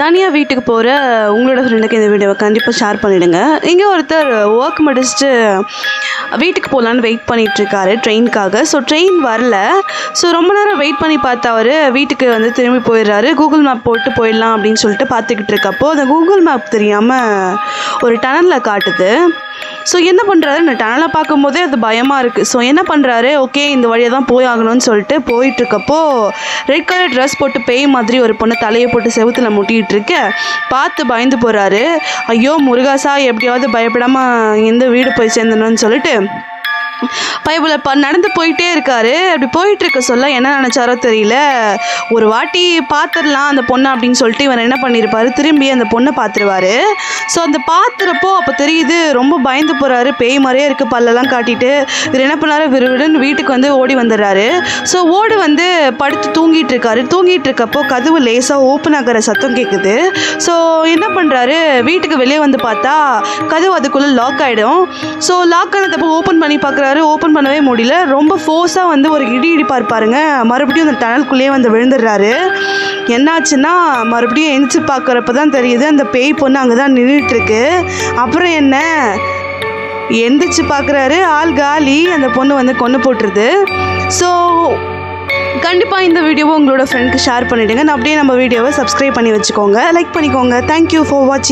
தனியாக வீட்டுக்கு போகிற உங்களோட ஃப்ரெண்டுக்கு இந்த வீடியோவை கண்டிப்பாக ஷேர் பண்ணிவிடுங்க. இங்கே ஒருத்தர் ஒர்க் முடிச்சுட்டு வீட்டுக்கு போகலான்னு வெயிட் பண்ணிகிட்ருக்காரு ட்ரெயினுக்காக. ஸோ ட்ரெயின் வரல. ஸோ ரொம்ப நேரம் வெயிட் பண்ணி பார்த்து அவர் வீட்டுக்கு வந்து திரும்பி போயிடுறாரு. கூகுள் மேப் போட்டு போயிடலாம் அப்படின்னு சொல்லிட்டு பார்த்துக்கிட்டு இருக்கப்போ அந்த கூகுள் மேப் தெரியாமல் ஒரு டனலில் காட்டுது. ஸோ என்ன பண்ணுறாரு, இந்த டனலை பார்க்கும்போதே அது பயமாக இருக்குது. ஸோ என்ன பண்ணுறாரு, ஓகே இந்த வழியை தான் போய் ஆகணும்னு சொல்லிட்டு போயிட்டுருக்கப்போ ரெட் கலர் ட்ரெஸ் போட்டு பேய் மாதிரி ஒரு பொண்ணு தலையை போட்டு செவுத்தில் முட்டிகிட்டு இருக்க பார்த்து பயந்து போகிறாரு. ஐயோ முருகாசா, எப்படியாவது பயப்படாமல் எந்த வீடு போய் சேர்ந்தணும்னு சொல்லிட்டு பைபிள் நடந்து போயிட்டே இருக்காரு. அப்படி போயிட்டு இருக்க சொல்ல என்ன நினச்சாரோ தெரியல, ஒரு வாட்டி பார்த்துடலாம் அந்த பொண்ணை அப்படின்னு சொல்லிட்டு இவர் என்ன பண்ணியிருப்பாரு, திரும்பி அந்த பொண்ணை பார்த்துருவாரு. ஸோ அந்த பார்த்துறப்போ அப்போ தெரியுது, ரொம்ப பயந்து போகிறாரு. பேய் மாதிரியே இருக்குது, பல்லெல்லாம் காட்டிட்டு. இவர் என்ன பண்ணாரு, விறுவிறுன்னு வீட்டுக்கு வந்து ஓடி வந்துடுறாரு. ஸோ ஓடி வந்து படுத்து தூங்கிட்டு இருக்காரு. தூங்கிட்டு இருக்கப்போ கதவு லேசாக ஓப்பன் ஆகிற சத்தம் கேட்குது. ஸோ என்ன பண்ணுறாரு, வீட்டுக்கு வெளியே வந்து பார்த்தா கதவு அதுக்குள்ளே லாக் ஆகிடும். ஸோ லாக் ஆனதப்போ ஓப்பன் பண்ணி பார்க்குறாரு. ஓப்பன் பண்ணவே முடியல. ரொம்ப ஃபோர்ஸாக வந்து ஒரு இடி பாருங்க, மறுபடியும் அந்த டனலுக்குள்ளேயே வந்து விழுந்துடுறாரு. என்னாச்சுன்னா மறுபடியும் எழுந்திரிச்சு பார்க்குறப்ப தான் தெரியுது அந்த பேய் பொண்ணு அங்கே தான் நின்றுட்டுருக்கு. அப்புறம் என்ன, எந்திரிச்சு பார்க்குறாரு, ஆள் காலி. அந்த பொண்ணு வந்து கொன்று போட்டுருது. ஸோ கண்டிப்பாக இந்த வீடியோவை உங்களோட ஃப்ரெண்டுக்கு ஷேர் பண்ணிவிடுங்க. அப்படியே நம்ம வீடியோவை சப்ஸ்கிரைப் பண்ணி வச்சுக்கோங்க, லைக் பண்ணிக்கோங்க. தேங்க்யூ ஃபார் வாட்சிங்.